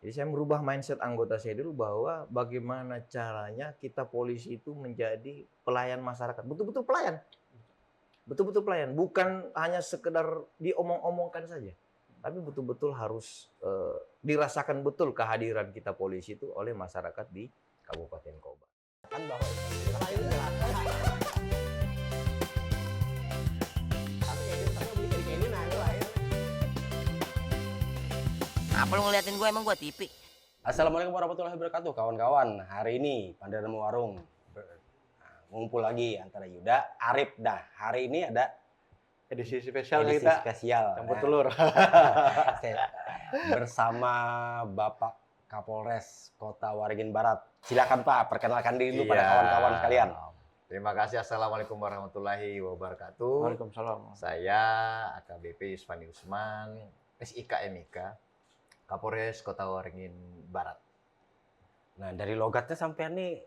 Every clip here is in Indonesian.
Jadi saya merubah mindset anggota saya dulu bahwa bagaimana caranya kita polisi itu menjadi pelayan masyarakat, betul-betul pelayan. Betul-betul pelayan, bukan hanya sekedar diomong-omongkan saja. Tapi betul-betul harus dirasakan betul kehadiran kita polisi itu oleh masyarakat di Kabupaten Kobar. Kan bahwa Apa lu ngeliatin gue, emang gue TV? Assalamualaikum warahmatullahi wabarakatuh, kawan-kawan. Hari ini Pandai Nemu Warung ngumpul lagi antara Yuda, Arif. Nah, hari ini ada Edisi spesial edisi kita spesial campur telur. bersama Bapak Kapolres Kota Waringin Barat. Silakan Pak, perkenalkan diri dulu pada Iya. kawan-kawan sekalian. Terima kasih. Assalamualaikum warahmatullahi wabarakatuh. Waalaikumsalam. Saya AKBP Yusfani Usman, SIK MIK, Kapolres Kota Waringin Barat. Nah, dari logatnya sampean nih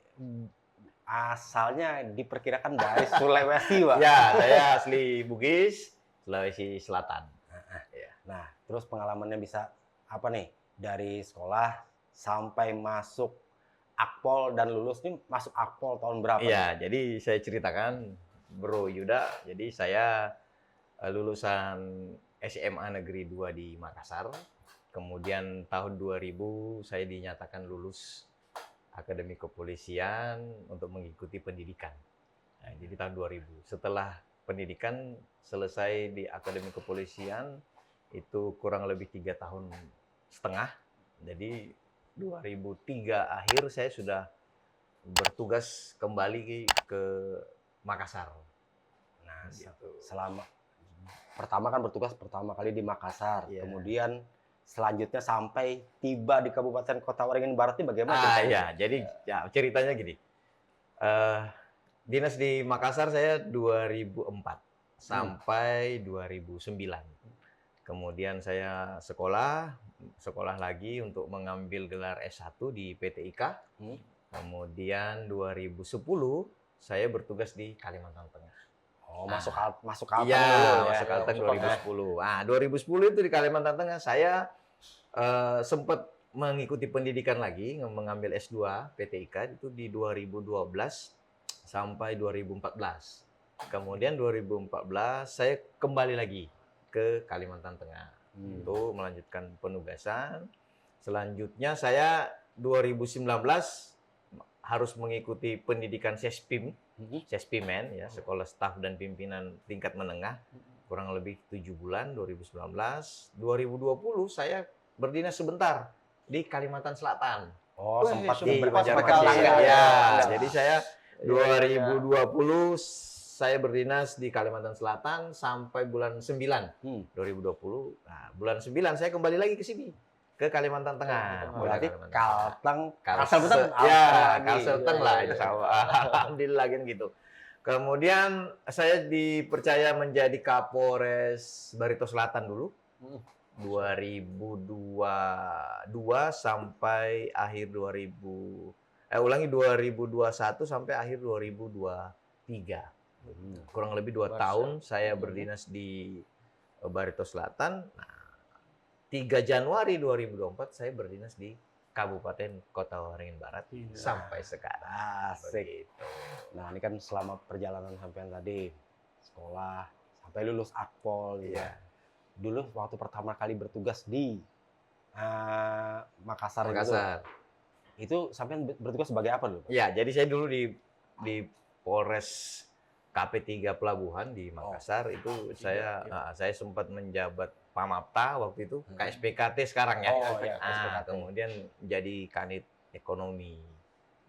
asalnya diperkirakan dari Sulawesi, Pak. Ya, saya asli Bugis, Sulawesi Selatan. Nah, terus pengalamannya bisa apa nih? Dari sekolah sampai masuk Akpol dan lulus nih, masuk Akpol tahun berapa? Iya, jadi saya ceritakan, Bro Yuda. Jadi saya lulusan SMA Negeri 2 di Makassar. Kemudian tahun 2000 saya dinyatakan lulus Akademi Kepolisian untuk mengikuti pendidikan. Nah, jadi tahun 2000. Setelah pendidikan selesai di Akademi Kepolisian, itu kurang lebih 3,5 tahun. Jadi 2003 akhir saya sudah bertugas kembali ke Makassar. Nah, Gitu. selama pertama kan bertugas pertama kali di Makassar, Iya. kemudian selanjutnya sampai tiba di Kabupaten Kota Waringin Barat ini bagaimana? ceritanya? Ya, jadi ya, ceritanya gini. Dinas di Makassar saya 2004 sampai 2009. Kemudian saya sekolah lagi untuk mengambil gelar S1 di PTIK. Hmm. Kemudian 2010 saya bertugas di Kalimantan Tengah. Oh, masuk Kalteng Iya, dulu ya. masuk Kalteng Masuk 2010. Nah, 2010 itu di Kalimantan Tengah saya sempat mengikuti pendidikan lagi, mengambil S2 PTIK itu di 2012 sampai 2014. Kemudian 2014 saya kembali lagi ke Kalimantan Tengah untuk melanjutkan penugasan. Selanjutnya saya 2019 harus mengikuti pendidikan Sespim, Sespimen ya, Sekolah Staf dan Pimpinan Tingkat Menengah, kurang lebih 7 bulan 2019. 2020 saya berdinas sebentar di Kalimantan Selatan. Oh, Wah, sempat sempat di Banjarmasin. Banjarmasin. Ya, Ya. jadi saya Iya, 2020 saya berdinas di Kalimantan Selatan sampai bulan 9 Hmm. 2020. Nah, bulan 9 saya kembali lagi ke sini, ke Kalimantan Tengah. Berarti Kalimantan Tengah. Kalteng, Kalsel, Kalsel ya, lagi. Kalselteng Iya, lah, iya, insya Allah. Alhamdulillah kan gitu. Kemudian saya dipercaya menjadi Kapolres Barito Selatan dulu. 2022 sampai akhir 2021 sampai akhir 2023. Kurang lebih 2 tahun saya berdinas di Barito Selatan. Nah, 3 Januari 2024 saya berdinas di Kabupaten Kota Waringin Barat sampai sekarang. Asik. Begitu. Nah, ini kan selama perjalanan sampean tadi sekolah sampai lulus Akpol gitu. Iya. Dulu waktu pertama kali bertugas di Makassar, Makassar. itu sampean bertugas sebagai apa dulu? Ya, jadi saya dulu di Polres KP3 Pelabuhan di Makassar itu saya sempat menjabat Pamapta waktu itu, KSPKT sekarang ya. Oh, iya, KSPKT. Kemudian jadi Kanit Ekonomi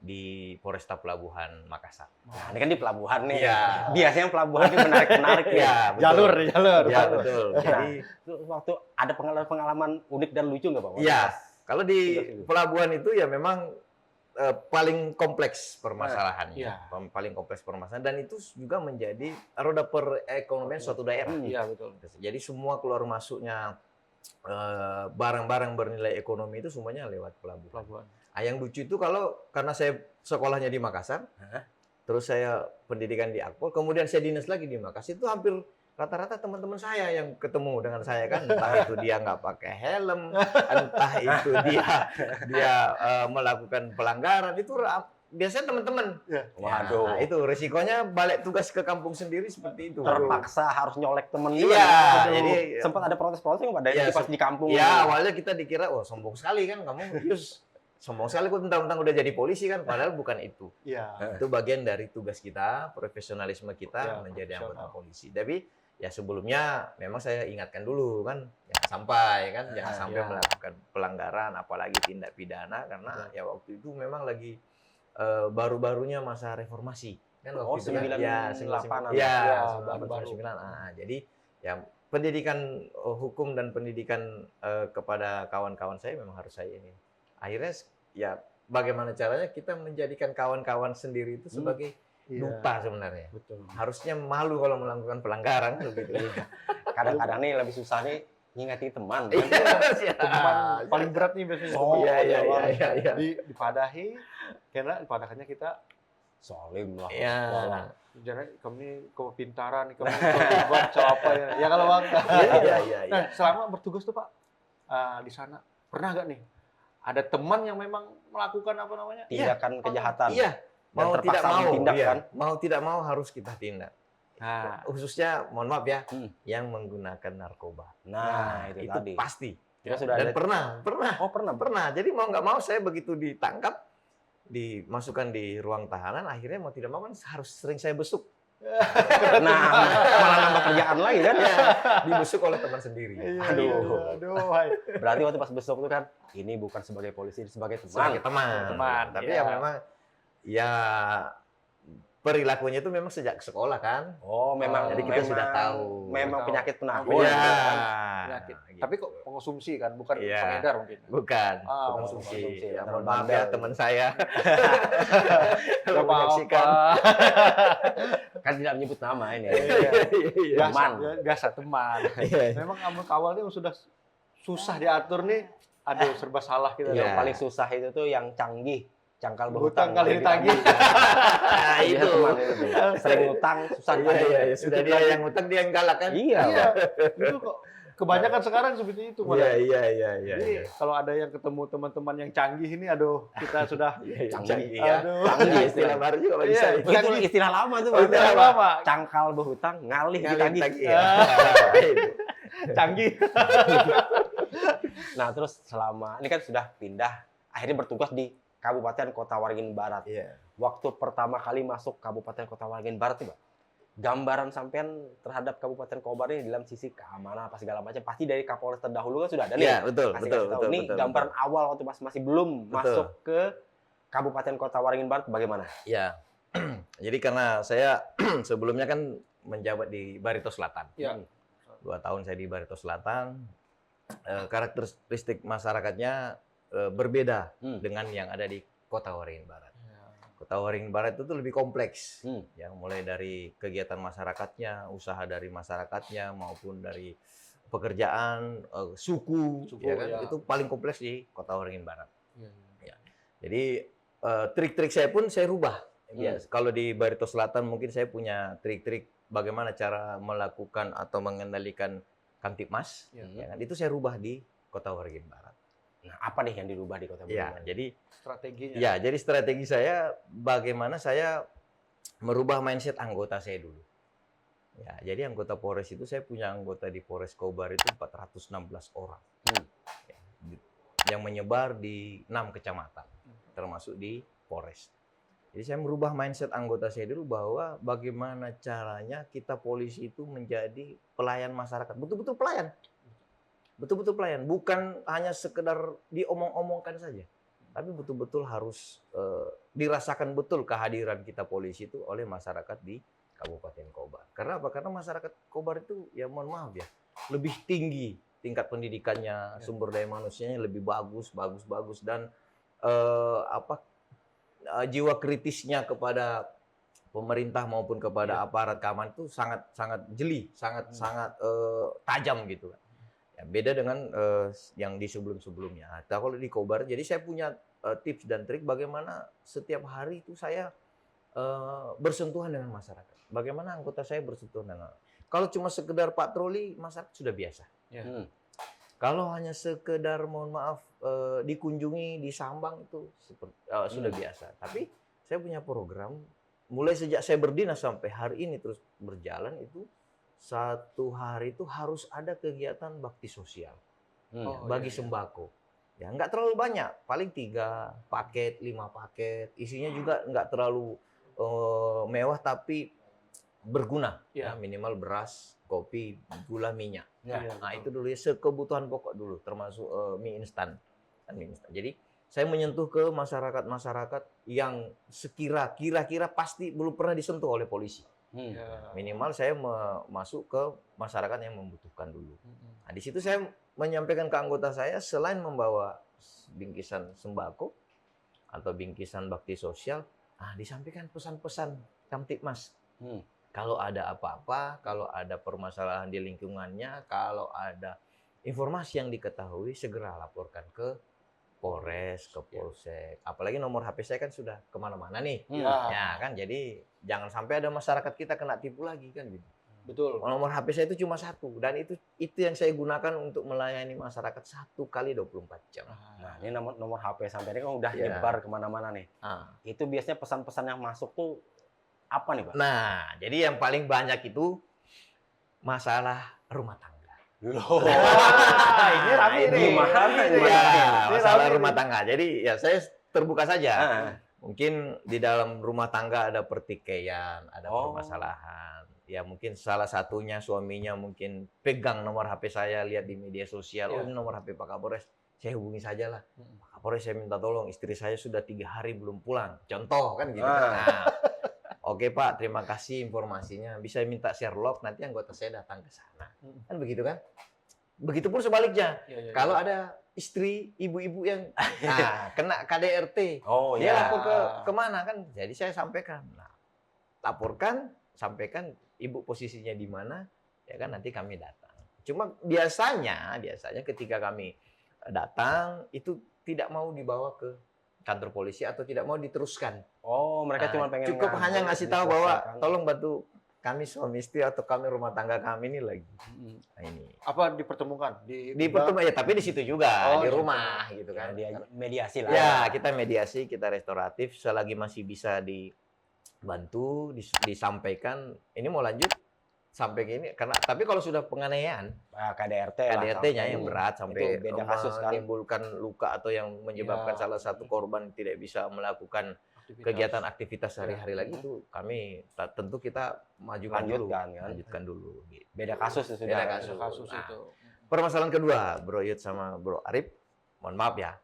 di Polresta Pelabuhan Makassar. Nah, ini kan di pelabuhan nih. Iya. Biasanya pelabuhan ini menarik-menarik ya. Iya, betul. Jalur. Ya, betul. Jadi Itu waktu ada pengalaman unik dan lucu nggak, Pak? iya, kalau di Tugas itu. pelabuhan itu ya memang paling kompleks permasalahannya. Iya. Paling kompleks permasalahan dan itu juga menjadi roda perekonomian suatu daerah. Iya, betul. Jadi semua keluar masuknya barang-barang bernilai ekonomi itu semuanya lewat pelabuhan. Pelabuhan. Yang lucu itu karena saya sekolahnya di Makassar, terus saya pendidikan di Akpol, kemudian saya dinas lagi di Makassar, itu hampir rata-rata teman-teman saya yang ketemu dengan saya kan, entah itu dia nggak pakai helm, entah itu dia melakukan pelanggaran, itu biasanya teman-teman. Waduh. Nah, itu resikonya balik tugas ke kampung sendiri seperti itu. Terpaksa harus nyolek temen juga. Iya, Aduh. jadi sempat ada protes-protes nggak Pak dari Iya, pas di kampung? ya awalnya kita dikira, wah sombong sekali kan kamu, Yus. Sombong sekali kok tentang udah jadi polisi kan, padahal bukan itu. Iya. Itu bagian dari tugas kita, profesionalisme kita Ya, menjadi anggota profesional. polisi. Tapi ya sebelumnya memang saya ingatkan dulu kan, jangan sampai ya. melakukan pelanggaran, apalagi tindak pidana karena ya waktu itu memang lagi baru-barunya masa reformasi kan Oh, waktu itu kan. 98-an. Ya, Ya, 98, baru-baru. 99. Jadi ya pendidikan hukum dan pendidikan kepada kawan-kawan saya memang harus saya ini. Akhirnya ya bagaimana caranya kita menjadikan kawan-kawan sendiri itu sebagai Iya. duta sebenarnya. Betul. Harusnya malu kalau melakukan pelanggaran begitu. Kadang-kadang nih lebih susah nih ngingati teman. Teman paling berat nih biasanya. Oh, teman. iya. Dipadahi, karena dipadahannya kita Solim lah. Iya. jangan kamu ini kepintaran, kamu hebat, apa ya? Ya kalau Bang. Iya. Nah, selama bertugas tuh Pak di sana pernah nggak nih ada teman yang memang melakukan apa namanya? Tindakan kejahatan. Iya. Dan Mau tidak terpaksa mau, ditindak, iya. kan? Mau tidak mau harus kita tindak. Nah, Khususnya, mohon maaf ya, Hmm. yang menggunakan narkoba. Nah, itu tadi. pasti. Kita sudah Dan ada. pernah. Oh, pernah. Jadi mau nggak mau saya begitu ditangkap, dimasukkan di ruang tahanan, akhirnya mau tidak mau kan harus sering saya besuk. Nah, malah nambah kerjaan lagi kan? Ya, dibesuk oleh teman sendiri. aduh, hai. Berarti waktu pas besok itu kan, ini bukan sebagai polisi, sebagai teman. Sebagai teman. Teman, Tapi ya. ya memang, ya perilakunya itu memang sejak sekolah kan. Oh, memang. Jadi kita sudah tahu. Memang Tahu. penyakit penahun. Oh, Iya. kan? Penyakit. gitu. Tapi kok pengonsumsi kan, bukan Iya. pengedar mungkin. Bukan, Ah, konsumsi. konsumsi. Ya, Terlalu mohon maaf bandel. ya teman saya. Kalau Gak menyaksikan. Kan tidak menyebut nama ini. Iya. Biasa, Teman. biasa teman. Iya. Memang kawalnya sudah susah diatur nih. Aduh, serba salah kita. Iya. Yang paling susah itu tuh yang canggih. Cangkal Berhutang berhutang. kali ditagih. Nah, Iya, itu. teman itu tuh. Sering utang, susah ditagih. Iya. Sudah dia yang utang, dia yang galak kan? Iya. Iya. Itu kok kebanyakan sekarang seperti itu. malah. Iya. Jadi kalau ada yang ketemu teman-teman yang canggih ini, aduh, kita sudah Canggih ya. Aduh. Canggih, istilah baru juga kalau bisa. Iya. itu. Itu istilah lama tuh. Oh, Pak. istilah lama. Cangkal berhutang, ngalih Galak ditagih. lagi ya. Itu. Canggih. Nah, terus selama ini kan sudah pindah, akhirnya bertugas di Kabupaten Kota Waringin Barat. Iya. Waktu pertama kali masuk Kabupaten Kota Waringin Barat nih, Pak. Gambaran sampean terhadap Kabupaten Kobar ini dalam sisi keamanan apa segala macam pasti dari Kapolres terdahulu kan sudah ada nih. Iya, betul. Kasih tahu. Ini gambaran awal waktu masih belum Betul. masuk ke Kabupaten Kota Waringin Barat bagaimana? Iya. Jadi karena saya sebelumnya kan menjabat di Barito Selatan. Iya. 2 tahun saya di Barito Selatan. Karakteristik masyarakatnya berbeda dengan yang ada di Kota Waringin Barat. Kota Waringin Barat itu tuh lebih kompleks, ya, mulai dari kegiatan masyarakatnya, usaha dari masyarakatnya maupun dari pekerjaan, suku, ya kan, ya. itu paling kompleks di Kota Waringin Barat. Iya. Jadi trik-trik saya pun saya rubah. Ya, kalau di Barito Selatan mungkin saya punya trik-trik bagaimana cara melakukan atau mengendalikan Kamtipmas, ya kan, itu saya rubah di Kota Waringin Barat. Nah, apa nih yang dirubah di Kota Waringin Ya, Barat? jadi Strateginya. ya, jadi strategi saya bagaimana saya merubah mindset anggota saya dulu. Ya, jadi anggota Polres itu saya punya anggota di Polres Kobar itu 416 orang. Ya, yang menyebar di 6 kecamatan, termasuk di Polres. Jadi saya merubah mindset anggota saya dulu bahwa bagaimana caranya kita polisi itu menjadi pelayan masyarakat, betul-betul pelayan. Betul-betul pelayan, bukan hanya sekedar diomong-omongkan saja. Tapi betul-betul harus dirasakan betul kehadiran kita polisi itu oleh masyarakat di Kabupaten Kobar. Karena apa? Karena masyarakat Kobar itu, ya mohon maaf ya, lebih tinggi tingkat pendidikannya, sumber daya manusianya lebih bagus, dan jiwa kritisnya kepada pemerintah maupun kepada aparat keamanan itu sangat jeli, sangat tajam gitu. Ya, beda dengan yang di sebelum-sebelumnya. Nah, kalau di Kobar, jadi saya punya tips dan trik bagaimana setiap hari itu saya bersentuhan dengan masyarakat. Bagaimana anggota saya bersentuhan dengan Kalau cuma sekedar patroli, masyarakat sudah biasa. Ya. Hmm. Kalau hanya sekedar mohon maaf dikunjungi, disambang itu sudah biasa. Tapi saya punya program mulai sejak saya berdinas sampai hari ini terus berjalan itu satu hari itu harus ada kegiatan bakti sosial Oh, bagi iya. sembako. Ya nggak terlalu banyak, paling 3 paket, 5 paket. Isinya juga nggak terlalu mewah tapi berguna. Iya. Ya, minimal beras, kopi, gula, minyak. Ya. Iya, Nah, betul. itu dulu ya sekebutuhan pokok dulu, termasuk mie instan. Kan mie instan. Jadi, saya menyentuh ke masyarakat-masyarakat yang kira-kira pasti belum pernah disentuh oleh polisi. Hmm. Ya. Minimal saya masuk ke masyarakat yang membutuhkan dulu. Mm-mm. Nah, di situ saya menyampaikan ke anggota saya selain membawa bingkisan sembako atau bingkisan bakti sosial, disampaikan pesan-pesan Kamtibmas. Hmm. Kalau ada apa-apa, kalau ada permasalahan di lingkungannya, kalau ada informasi yang diketahui, segera laporkan ke Polres, ke Polsek. Apalagi nomor HP saya kan sudah kemana-mana nih. Hmm. Ya. Ya kan, jadi jangan sampai ada masyarakat kita kena tipu lagi kan gitu. Betul. Nomor HP saya itu cuma 1 dan itu yang saya gunakan untuk melayani masyarakat 1 kali 24 jam. Nah, ini nomor HP sampai ini kan udah Ya. nyebar kemana-mana nih. Ah. Itu biasanya pesan-pesan yang masuk tuh apa nih, Pak? Nah, jadi yang paling banyak itu masalah rumah tangga. Loh. Ini rame nih. Gimana Ini ini? ya, Ini masalah rame rumah nih. tangga. Jadi ya saya terbuka saja. Ah. Mungkin di dalam rumah tangga ada pertikaian, ada Oh. permasalahan. Ya mungkin salah satunya suaminya mungkin pegang nomor HP saya, lihat di media sosial, Ya. oh ini nomor HP Pak Kapolres, saya hubungi saja lah. Mm. Pak Kapolres, saya minta tolong, istri saya sudah 3 hari belum pulang. Contoh kan gitu. Ah. Nah, oke Pak, terima kasih informasinya. Bisa minta share log, nanti anggota saya datang ke sana. Mm. Kan begitu kan? Begitupun sebaliknya. Ya, ya, Kalau ya. ada istri, ibu-ibu yang kena KDRT, Oh dia ya. lapor kemana kan? Jadi saya sampaikan. Nah, laporkan, sampaikan ibu posisinya di mana, ya kan nanti kami datang. Cuma biasanya ketika kami datang itu tidak mau dibawa ke kantor polisi atau tidak mau diteruskan. Oh, mereka cuma pengen cukup hanya ngasih tahu bahwa diselesaikan. tolong bantu kami suami istri atau kami rumah tangga kami ini lagi. Mm. Nah, ini. Apa dipertemukan Di pertemuan ya, tapi di situ juga Oh, di di situ. rumah gitu Ya, kan. dia mediasi lah. Ya, kita mediasi, kita restoratif selagi masih bisa dibantu, disampaikan. Ini mau lanjut sampai gini karena tapi kalau sudah penganiayaan, KDRT lah. KDRT-nya sampai- yang berat sampai itu beda kasus kan. menimbulkan luka atau yang menyebabkan Ya. salah satu korban tidak bisa melakukan aktivitas. kegiatan aktivitas sehari-hari Ya. lagi itu kami tentu kita majukan dulu, Lanjutkan, kan? lanjutkan dulu. Gitu. Beda kasus itu sudah. Beda Ada kasus. kasus Nah, itu. Permasalahan kedua, Bro Yud sama Bro Arif, mohon maaf ya,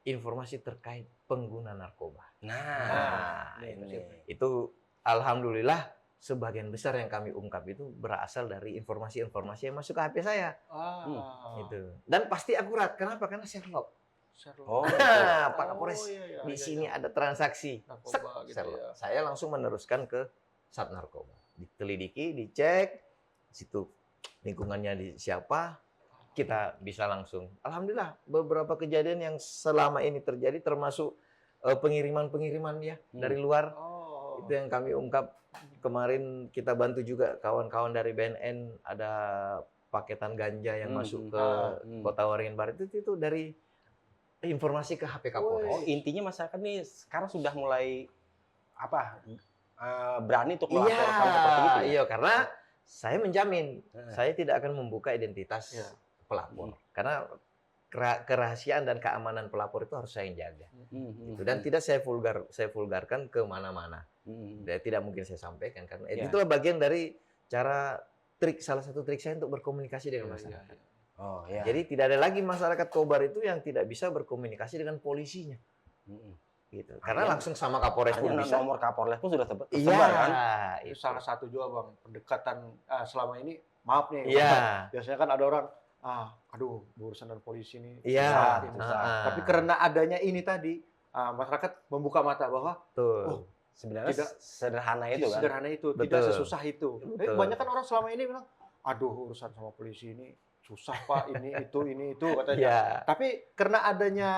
informasi terkait pengguna narkoba. Nah, ini ini. Itu alhamdulillah sebagian besar yang kami ungkap itu berasal dari informasi-informasi yang masuk ke HP saya. Gitu. Dan pasti akurat. Kenapa? Karena Sherlock. Oh, Nah, Pak Oh, Kapolres, iya, iya, di iya, sini iya. ada transaksi. Narkoba Sek, gitu Sherlock. ya. Saya langsung meneruskan ke Sat Narkoba. Ditelidiki, dicek, situ lingkungannya di siapa, kita bisa langsung. Alhamdulillah, beberapa kejadian yang selama ini terjadi termasuk pengiriman-pengiriman ya dari luar. Oh. Itu yang kami ungkap. Kemarin kita bantu juga kawan-kawan dari BNN, ada paketan ganja yang masuk ke Kota Waringin Barat itu dari informasi ke HP Kapolres. Oh, intinya masyarakat nih sekarang sudah mulai apa? Berani untuk melaporkan seperti itu. Ya? Iya, karena saya menjamin Nah. saya tidak akan membuka identitas Iya. pelapor. Karena kerahasiaan dan keamanan pelapor itu harus saya jaga. Gitu. Dan tidak saya vulgarkan ke mana-mana. Tidak mungkin saya sampaikan karena Ya. itulah bagian dari cara salah satu trik saya untuk berkomunikasi dengan Iya, masyarakat. iya, iya. Oh, ya. Jadi tidak ada lagi masyarakat Kobar itu yang tidak bisa berkomunikasi dengan polisinya. Gitu. Karena Hanya- langsung sama Kapolres pun Hanya bisa. nomor Kapolres pun sudah tersebar Iya, kan? Itu itu. salah satu juga bang pendekatan selama ini. Maaf nih. Iya. Bang. Biasanya kan ada orang, aduh urusan dengan polisi ini. Iya. susah, gitu. Ah. Tapi karena adanya ini tadi, masyarakat membuka mata bahwa Betul. Oh, Sebenarnya Tidak- sederhana itu kan. sederhana itu, tidak Betul. sesusah itu. Tapi Betul. banyak kan orang selama ini bilang, aduh urusan sama polisi ini susah pak, ini itu katanya. Iya. Tapi karena adanya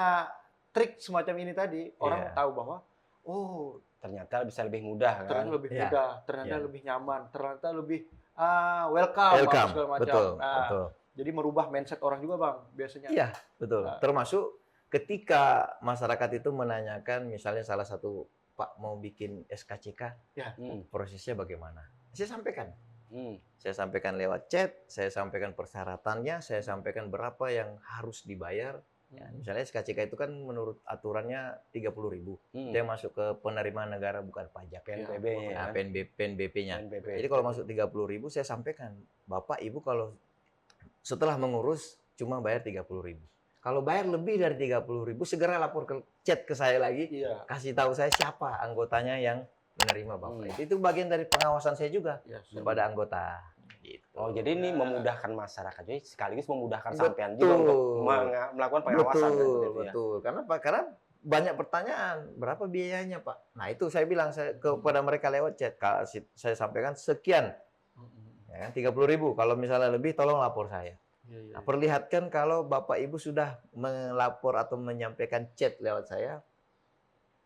trik semacam ini tadi, orang Iya. tahu bahwa, oh Ternyata bisa lebih mudah kan. ternyata lebih Iya. mudah, ternyata Iya. lebih nyaman, ternyata lebih welcome, apa Welcome, segala macam. betul, Nah, betul. jadi merubah mindset orang juga bang biasanya. Iya, betul. Nah. Termasuk ketika masyarakat itu menanyakan, misalnya salah satu Pak mau bikin SKCK, prosesnya bagaimana? Saya sampaikan. Saya sampaikan lewat chat, saya sampaikan persyaratannya, saya sampaikan berapa yang harus dibayar. Ya, misalnya SKCK itu kan menurut aturannya 30.000. Itu yang masuk ke penerimaan negara bukan pajak. PNBP-nya. PNBP-nya. Jadi kalau masuk 30.000 saya sampaikan, Bapak Ibu kalau setelah mengurus cuma bayar 30.000. Kalau bayar lebih dari 30.000 segera lapor ke chat ke saya lagi. Iya. Kasih tahu saya siapa anggotanya yang menerima Bapak. Itu bagian dari pengawasan saya juga kepada anggota. Gitu. Oh, jadi ini memudahkan masyarakat, jadi sekaligus memudahkan sampean juga untuk melakukan pengawasan. Betul. Karena apa? Karena banyak pertanyaan, berapa biayanya Pak? Nah itu saya bilang kepada mereka lewat chat, saya sampaikan sekian, ya kan 30.000. Kalau misalnya lebih, tolong lapor saya. Nah, perlihatkan kalau Bapak Ibu sudah melapor atau menyampaikan chat lewat saya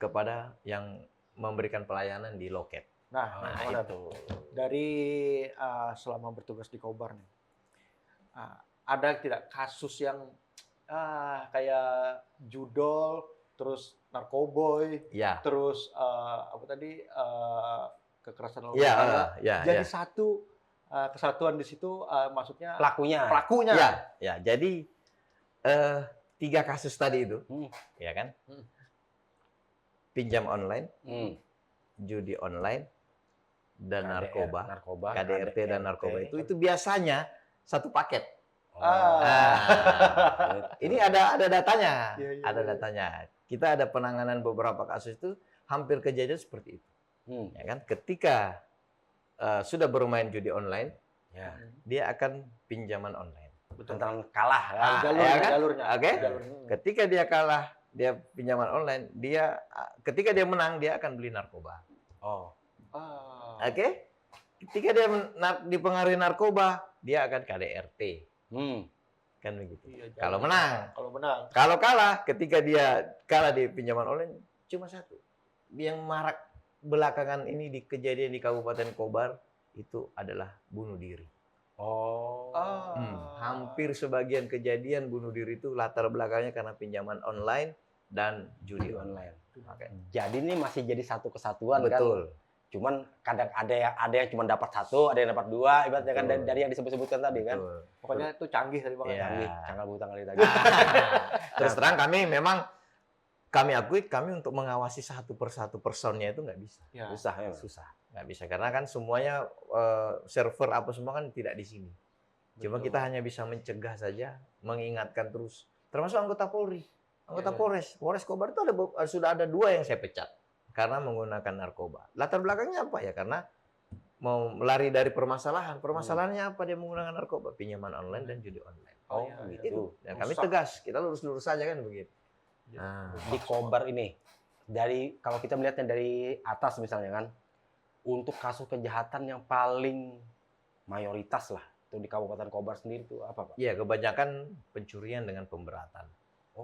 kepada yang memberikan pelayanan di loket. Nah itu dari selama bertugas di Kobar nih, ada tidak kasus yang kayak judol, terus narkoboy, terus apa tadi kekerasan lalu lintas, jadi satu kesatuan di situ, maksudnya pelakunya. Ya, jadi 3 kasus tadi itu, ya kan? Pinjam online, judi online, dan narkoba, KDRT dan narkoba itu biasanya satu paket. Ini ada datanya, datanya. Kita ada penanganan beberapa kasus itu hampir kejadian seperti itu, ya kan? Ketika sudah bermain judi online, dia akan pinjaman online. Tentang kalah, jalurnya. Oke. Ketika dia kalah, dia pinjaman online, ketika dia menang dia akan beli narkoba. Oke. Ketika dia dipengaruhi narkoba, dia akan KDRT. Kan begitu. Kalau menang. Kalau kalah, ketika dia kalah di pinjaman online, cuma satu. Yang marak belakangan ini di kejadian di Kabupaten Kobar itu adalah bunuh diri. Hampir sebagian kejadian bunuh diri itu latar belakangnya karena pinjaman online dan judi online. Jadi ini masih jadi satu kesatuan. Betul. Kan? Cuman kadang ada yang cuma dapat 1, ada yang dapat 2, ibaratnya kan dari yang disebut-sebutkan tadi. Betul. Kan. Pokoknya itu canggih tadi Bang. Canggih, canggah buta kali tadi. Terus terang kami akui untuk mengawasi satu persatu personnya itu nggak bisa. Susah. Nggak bisa karena kan semuanya server apa semua kan tidak di sini. Cuma kita hanya bisa mencegah saja, mengingatkan terus. Termasuk anggota Polri, anggota Polres Kobar itu sudah ada 2 yang saya pecat karena menggunakan narkoba. Latar belakangnya apa ya? Karena mau lari dari permasalahan. Permasalahannya apa dia menggunakan narkoba? Pinjaman online dan judi online. Gitu. Dan kami tegas, kita lurus-lurus saja kan begitu. Di Kobar ini, kalau kita melihatnya dari atas misalnya kan, untuk kasus kejahatan yang paling mayoritas lah, itu di Kabupaten Kobar sendiri itu apa Pak? Iya, kebanyakan pencurian dengan pemberatan.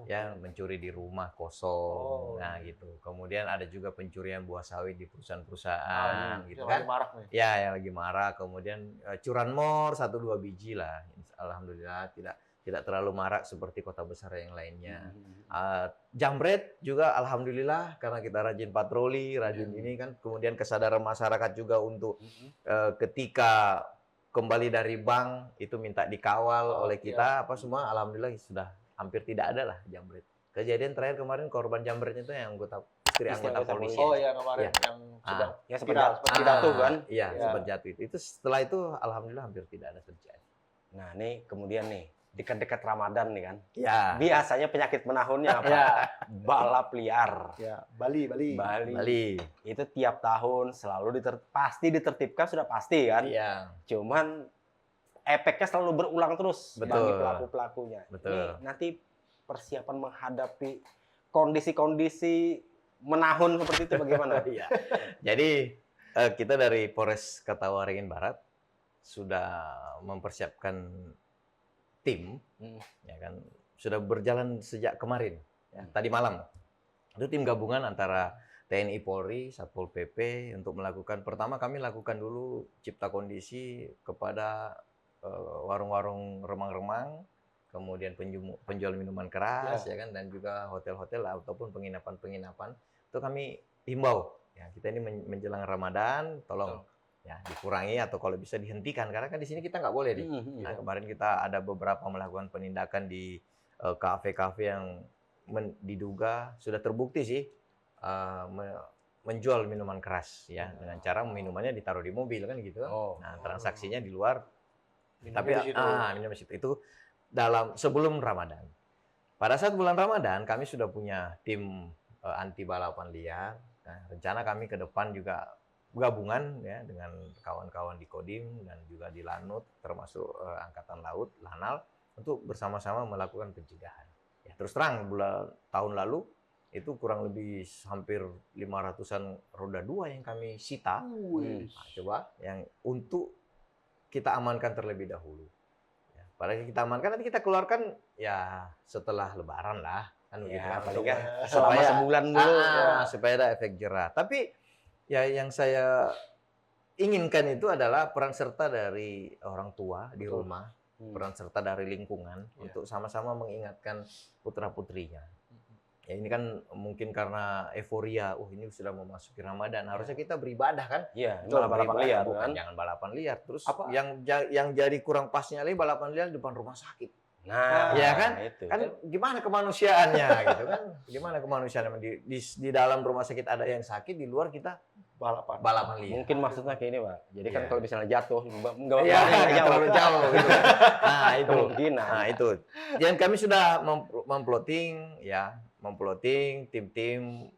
Ya, mencuri di rumah kosong, nah gitu. Kemudian ada juga pencurian buah sawit di perusahaan-perusahaan, gitu kan? Ya, yang lagi marak. Kemudian curanmor 1-2 biji lah. Alhamdulillah tidak terlalu marak seperti kota besar yang lainnya. Jambret juga alhamdulillah karena kita rajin patroli, rajin ini kan. Kemudian kesadaran masyarakat juga untuk ketika kembali dari bank itu minta dikawal oleh kita apa semua, alhamdulillah sudah hampir tidak ada lah jambret. Kejadian terakhir kemarin korban jambretnya itu yang istri anggota polisi. Kemarin yang sempat jatuh kan? Iya, sempat jatuh itu. Itu setelah itu alhamdulillah hampir tidak ada terjadi. Nah, ini kemudian nih dekat-dekat Ramadan nih kan. Ya. Biasanya penyakit menahunnya apa? Balap liar. Bali. Itu tiap tahun selalu pasti ditertibkan, sudah pasti kan? Iya. Cuman efeknya selalu berulang terus bagi pelaku-pelakunya. Betul. Ini nanti persiapan menghadapi kondisi-kondisi menahun seperti itu bagaimana? Jadi kita dari Polres Ketawaringin Barat sudah mempersiapkan tim, ya kan, sudah berjalan sejak kemarin, ya, tadi malam. Itu tim gabungan antara TNI Polri, Satpol PP untuk melakukan, pertama kami lakukan dulu cipta kondisi kepada warung-warung remang-remang, kemudian penjual minuman keras ya kan, dan juga hotel-hotel ataupun penginapan-penginapan. Itu kami himbau ya, kita ini menjelang Ramadan tolong ya dikurangi atau kalau bisa dihentikan, karena kan di sini kita nggak boleh nih. Nah, kemarin kita ada beberapa melakukan penindakan di kafe-kafe yang diduga sudah terbukti sih menjual minuman keras ya, dengan cara minumannya ditaruh di mobil kan gitu. Nah, transaksinya di luar, tapi minum di situ. Itu dalam sebelum Ramadan. Pada saat bulan Ramadan kami sudah punya tim anti balapan liar. Nah, rencana kami ke depan juga gabungan ya dengan kawan-kawan di Kodim dan juga di Lanut, termasuk Angkatan Laut, Lanal, untuk bersama-sama melakukan pencegahan. Ya, terus terang tahun lalu itu kurang lebih hampir 500-an roda 2 yang kami sita. Nah, coba yang untuk kita amankan terlebih dahulu. Ya, padahal kita amankan nanti kita keluarkan ya setelah Lebaran lah kan, ya, begitu paling kan. selama sebulan dulu Supaya ada efek jerah. Tapi ya yang saya inginkan itu adalah peran serta dari orang tua di rumah, peran serta dari lingkungan untuk sama-sama mengingatkan putra-putrinya. Ya ini kan mungkin karena euforia, ini sudah memasuki Ramadan, harusnya kita beribadah kan? Iya, Betul, balapan liar bukan kan. jangan balapan liar. Terus Apa? yang jadi kurang pasnya lagi balapan liar di depan rumah sakit. Nah, ya kan? itu. Kan gimana kemanusiaannya gitu kan? Gimana kemanusiaan di dalam rumah sakit ada yang sakit, di luar kita balapan liar. Mungkin maksudnya kayak ini, Pak. Jadi kan Iya. kalau misalnya jatuh, nggak terlalu jauh gitu. Nah, itu. Kemungkinan. Nah, itu. Dan kami sudah memploting tim-tim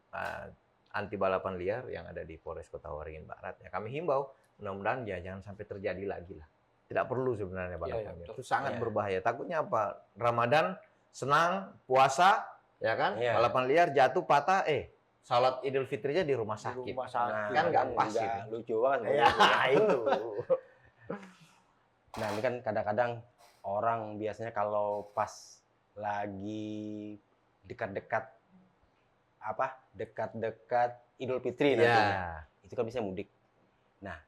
anti balapan liar yang ada di Polres Kota Waringin Barat. Ya, kami himbau mudah-mudahan ya jangan sampai terjadi lagi lah. Tidak perlu sebenarnya balapan liar. Itu sangat berbahaya. Takutnya apa? Ramadan senang, puasa, ya kan? Balapan liar jatuh patah, salat Idul Fitrinya di rumah sakit. Nah, kan nggak pas itu. Lucu banget. Ya, itu. Nah, ini kan kadang-kadang orang biasanya kalau pas lagi dekat-dekat Idul Fitri nantinya, itu kan bisa mudik. Nah,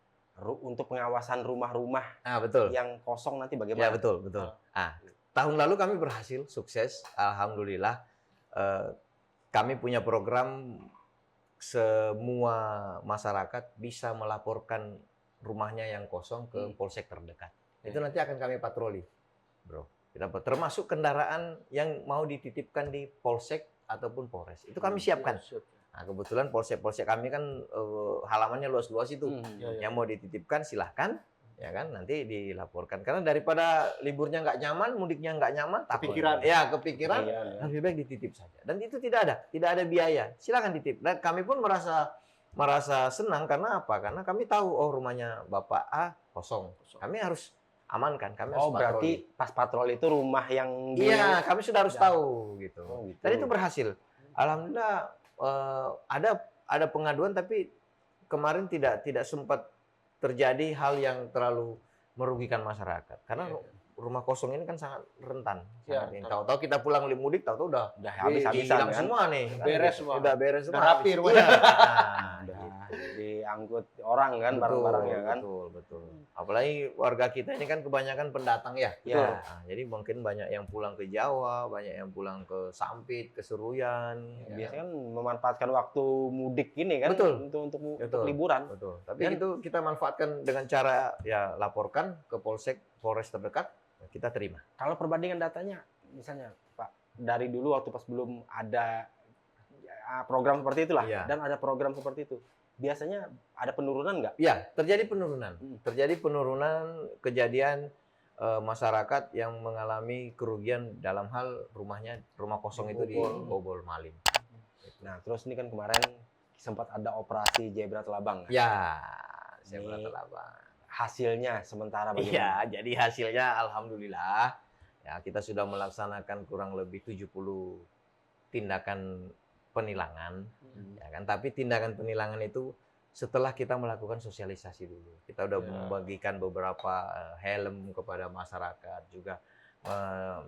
untuk pengawasan rumah-rumah betul. yang kosong nanti bagaimana? Ya, betul. Tahun lalu kami berhasil, sukses, alhamdulillah. Kami punya program semua masyarakat bisa melaporkan rumahnya yang kosong ke polsek terdekat. Itu nanti akan kami patroli, bro. Termasuk kendaraan yang mau dititipkan di polsek ataupun polres. Itu kami siapkan. Nah, kebetulan polsek-polsek kami kan halamannya luas-luas itu. Yang mau dititipkan silahkan, ya kan, nanti dilaporkan. Karena daripada liburnya nggak nyaman, mudiknya nggak nyaman, kepikiran, lebih baik dititip saja. Dan itu tidak ada biaya. Silakan titip. Dan kami pun merasa senang karena apa? Karena kami tahu rumahnya Bapak A kosong. Kami harus amankan. Kami harus berarti pas patroli itu rumah yang kami sudah harus tahu gitu. Dan itu berhasil. Alhamdulillah ada pengaduan, tapi kemarin tidak sempat terjadi hal yang terlalu merugikan masyarakat. Karena rumah kosong ini kan sangat rentan. Tahu-tahu kita pulang mudik, tahu-tahu udah habis-habisan kan? semua nih. Beres semua. Udah beres semua. Udah rapi rumahnya. Diangkut orang kan, barang-barangnya kan. Betul. Apalagi warga kita ini kan kebanyakan pendatang ya. Nah, jadi mungkin banyak yang pulang ke Jawa, banyak yang pulang ke Sampit, ke Seruyan. Biasanya kan memanfaatkan waktu mudik ini kan untuk liburan. Betul. Tapi itu kita manfaatkan dengan cara laporkan ke polres terdekat, kita terima. Kalau perbandingan datanya, misalnya Pak, dari dulu waktu pas belum ada program seperti itulah, dan ada program seperti itu, biasanya ada penurunan nggak? Iya, terjadi penurunan. Terjadi penurunan kejadian masyarakat yang mengalami kerugian dalam hal rumah kosong itu dibobol maling. Nah, terus ini kan kemarin sempat ada operasi Zebra Telabang. Ya, Zebra Telabang. Hasilnya sementara bagaimana? Iya, jadi hasilnya alhamdulillah ya kita sudah melaksanakan kurang lebih 70 tindakan penilangan, ya kan? Tapi tindakan penilangan itu setelah kita melakukan sosialisasi dulu. Kita udah membagikan beberapa helm kepada masyarakat, juga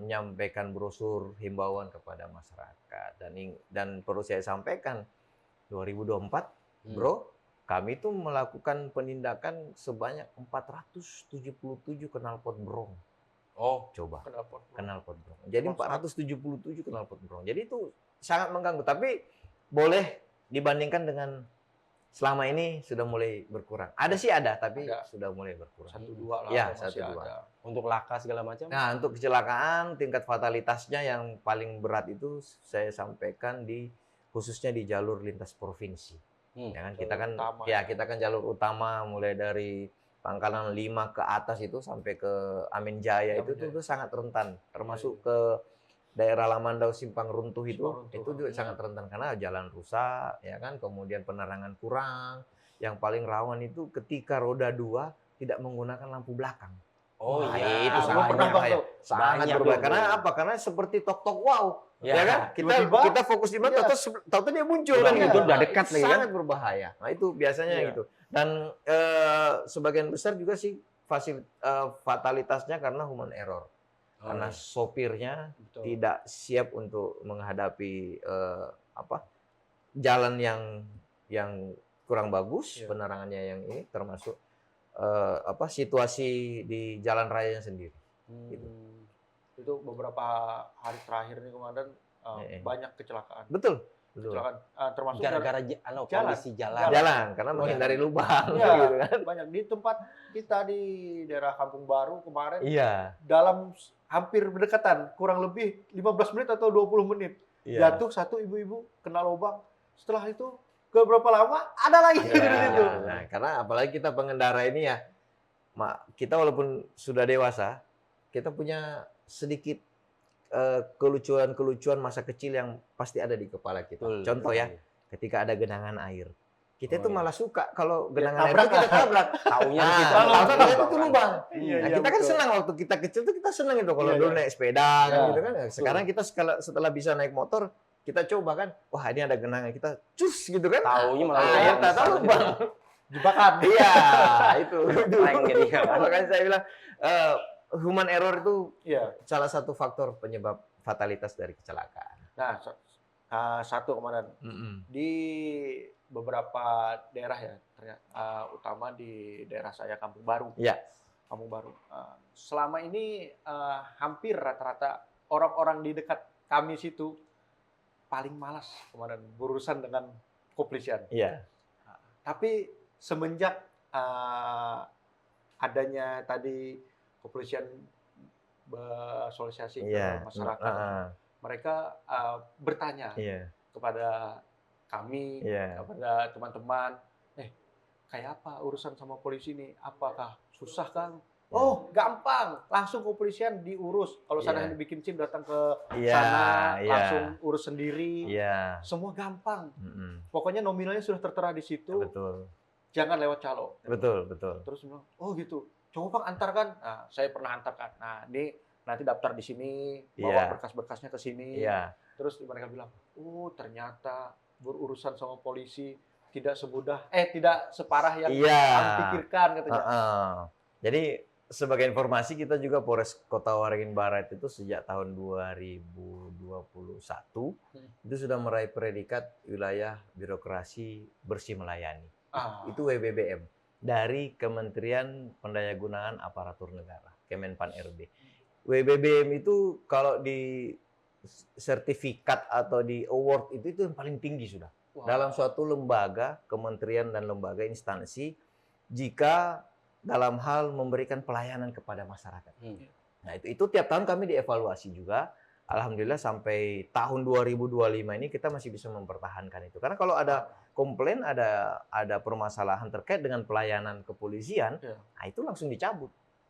menyampaikan brosur himbauan kepada masyarakat. Dan perlu saya sampaikan, 2024, Bro, kami tuh melakukan penindakan sebanyak 477 knalpot brong. Oh, Coba. Knalpot. Knalpot brong. Jadi Oh, 477 knalpot brong. Jadi itu sangat mengganggu. Tapi boleh dibandingkan dengan selama ini sudah mulai berkurang. Ada sih ada, tapi Ada. sudah mulai berkurang. 1-2 lah. Ya, masih 1-2. ada. untuk laka segala macam. Nah, untuk kecelakaan tingkat fatalitasnya yang paling berat itu saya sampaikan khususnya di jalur lintas provinsi. Ya kan, kita kan Jalur utama, ya kita kan jalur utama mulai dari Pangkalan 5 ke atas itu sampai ke Amin Jaya itu sangat rentan, termasuk ke daerah Lamandau Simpang Runtuh Simpang Runtuh, itu juga sangat rentan karena jalan rusak, ya kan, kemudian penerangan kurang. Yang paling rawan itu ketika roda 2 tidak menggunakan lampu belakang. Oh Wah, iya, itu Gua sangat pernah berbahaya. tuh. Sangat Banyak berbahaya. tuh. Karena apa? Karena seperti tok-tok wow. Ya. Ya kan? Tiba-tiba, Kita fokus di mana, iya. tahu-tahu dia muncul Udah kan muncul, gitu. udah dekat Itu lagi kan? sangat berbahaya. Nah, itu biasanya Iya. gitu. Dan sebagian besar juga sih fatalitasnya karena human error. Oh, Karena iya. sopirnya Betul. tidak siap untuk menghadapi jalan yang kurang bagus, Iya. penerangannya yang ini termasuk situasi di jalan rayanya sendiri. Gitu. Itu beberapa hari terakhir nih komandan banyak kecelakaan. Betul. Betul. Kecelakaan termasuk Gara-gara kondisi jalan. Jalan karena menghindari lubang Iya, gitu kan. banyak di tempat kita di daerah Kampung Baru kemarin Iya. dalam hampir berdekatan, kurang lebih 15 menit atau 20 menit. Iya. Jatuh satu ibu-ibu kena lubang. Setelah itu ke berapa lama ada lagi di situ. Nah, karena apalagi kita pengendara ini ya, kita walaupun sudah dewasa, kita punya sedikit kelucuan-kelucuan masa kecil yang pasti ada di kepala kita. Betul. Contoh ya, ketika ada genangan air. Kita Oh, tuh iya. malah suka kalau genangan air tabrak itu kita tabrak. Taunya Nah, di situ. tahu-tahu itu lubang. Iya, Nah, iya, kita kan betul. senang waktu kita kecil tuh kita senang itu kalau Iya, dulu iya. naik sepeda kan Iya, gitu kan. betul. Sekarang kita setelah bisa naik motor, kita coba kan, wah ini ada genangan, kita cus gitu kan. Taunya malah Ah, lubang. ya, tahu lubang. Jebakan. Iya, itu. Prank jadinya kan. Makanya saya bilang human error itu Iya. salah satu faktor penyebab fatalitas dari kecelakaan. Nah, satu komandan di beberapa daerah ya, utama di daerah saya Kampung Baru. Iya. Kampung Baru. Selama ini hampir rata-rata orang-orang di dekat kami situ paling malas kemarin berurusan dengan kepolisian. Iya. Tapi semenjak adanya tadi kepolisian bersosialisasi ke Iya. masyarakat, mereka bertanya Iya. kepada kami, Iya. kepada teman-teman, kayak apa urusan sama polisi ini? Apakah susah Kang? Ya. Oh, gampang. Langsung kepolisian diurus. Kalau sana Iya. yang dibikin SIM datang ke Iya. sana, Iya. langsung urus sendiri. Iya. Semua gampang. Mm-mm. Pokoknya nominalnya sudah tertera di situ. Betul. Jangan lewat calo. Betul, betul. Terus bilang, oh gitu. Coba Bang antarkan. Nah, saya pernah antarkan. Nah, ini nanti daftar di sini, bawa Iya. berkas-berkasnya ke sini. Iya. Terus mereka bilang, oh ternyata berurusan sama polisi tidak separah yang Iya. kami pikirkan katanya. Jadi sebagai informasi kita juga Polres Kota Waringin Barat itu sejak tahun 2021 itu sudah meraih predikat wilayah birokrasi bersih melayani. Itu WBBM dari Kementerian Pendayagunaan Aparatur Negara, Kemenpan RB. WBBM itu kalau di sertifikat atau di award itu yang paling tinggi sudah. Wah. Dalam suatu lembaga, kementerian dan lembaga instansi jika dalam hal memberikan pelayanan kepada masyarakat. Nah, itu tiap tahun kami dievaluasi juga. Alhamdulillah sampai tahun 2025 ini kita masih bisa mempertahankan itu. Karena kalau ada komplain, ada permasalahan terkait dengan pelayanan kepolisian, nah itu langsung dicabut.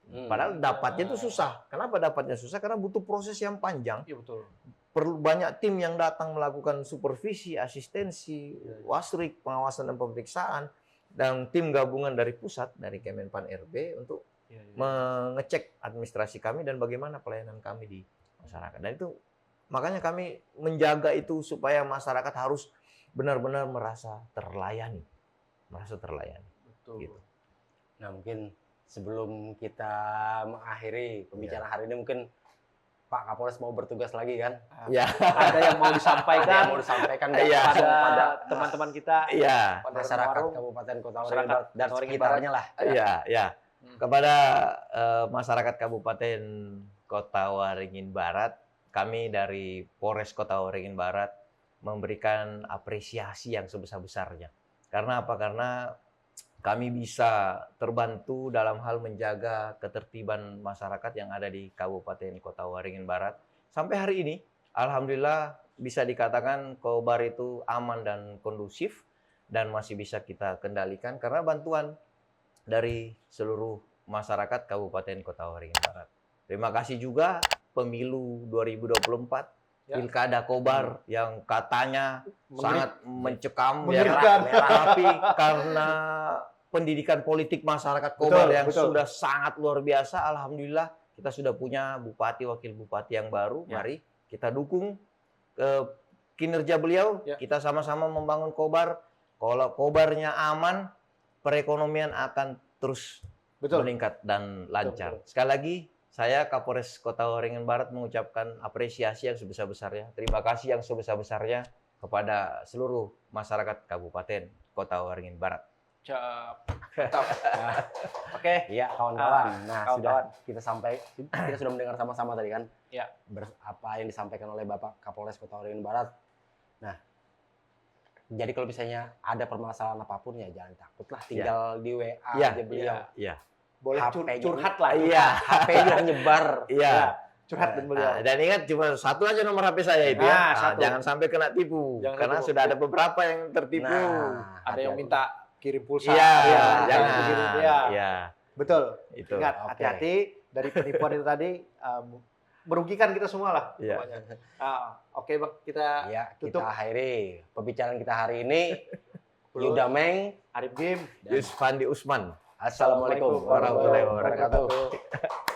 Padahal dapatnya itu susah. Kenapa dapatnya susah? Karena butuh proses yang panjang. Iya betul. Perlu banyak tim yang datang melakukan supervisi, asistensi, wasrik, pengawasan dan pemeriksaan, dan tim gabungan dari pusat, dari Kemenpan RB untuk mengecek administrasi kami dan bagaimana pelayanan kami di masyarakat. Dan itu makanya kami menjaga itu supaya masyarakat harus benar-benar merasa terlayani. Betul. Gitu. Nah, mungkin sebelum kita mengakhiri pembicaraan hari ini, mungkin Pak Kapolres mau bertugas lagi kan? Ya. Ada yang mau Ada disampaikan yang mau disampaikan nggak Iya. pada teman-teman kita, Iya. pada masyarakat warung. Kabupaten Kota Masyarakat Waringin Barat dan Kota Waringin sekitarnya lah. Iya, ya. Hmm. Kepada masyarakat Kabupaten Kota Waringin Barat, kami dari Polres Kota Waringin Barat memberikan apresiasi yang sebesar-besarnya. Karena apa? Karena kami bisa terbantu dalam hal menjaga ketertiban masyarakat yang ada di Kabupaten Kota Waringin Barat. Sampai hari ini, alhamdulillah bisa dikatakan Kobar itu aman dan kondusif dan masih bisa kita kendalikan karena bantuan dari seluruh masyarakat Kabupaten Kota Waringin Barat. Terima kasih juga pemilu 2024 Ya. Pilkada Kobar yang katanya sangat mencekam ya, Mengerikan. tapi karena pendidikan politik masyarakat Kobar Betul, yang betul. sudah sangat luar biasa, alhamdulillah kita sudah punya bupati, wakil bupati yang baru. Ya. Mari kita dukung kinerja beliau, Ya. kita sama-sama membangun Kobar. Kalau Kobarnya aman, perekonomian akan terus Betul. meningkat dan lancar. Betul. Sekali lagi, saya Kapolres Kota Waringin Barat mengucapkan apresiasi yang sebesar-besarnya. Terima kasih yang sebesar-besarnya kepada seluruh masyarakat Kabupaten Kota Waringin Barat. Mantap. Oke. Iya, kawan-kawan. Nah, kawan-kawan. kita sudah mendengar sama-sama tadi kan? Ya. Apa yang disampaikan oleh Bapak Kapolres Kota Waringin Barat. Nah, jadi kalau misalnya ada permasalahan apapun ya jangan takut lah, tinggal di WA Iya. aja beliau. Iya. Boleh HP-nya. curhat lah. Iya. HP-nya nyebar. Iya. Curhat dan beliau. Nah, dan ingat cuma satu aja nomor HP saya itu ya. Nah, Nah, satu. jangan sampai kena tipu. Jangan Karena tipu. sudah ada beberapa yang tertipu. Nah, Ada yang hati-hati. minta kirim pulsa. Iya, Ya, jangan. begini, ya. Iya, Betul. itu. Ingat, Oke. hati-hati dari penipuan itu tadi merugikan kita semua lah. Iya. pokoknya. Oke, Bang, kita Ya, tutup. kita akhiri pembicaraan kita hari ini. Belum. Yuda Meng. Arif Game. Yusfandi Usman. Assalamualaikum warahmatullahi warahmatullahi wabarakatuh. wabarakatuh.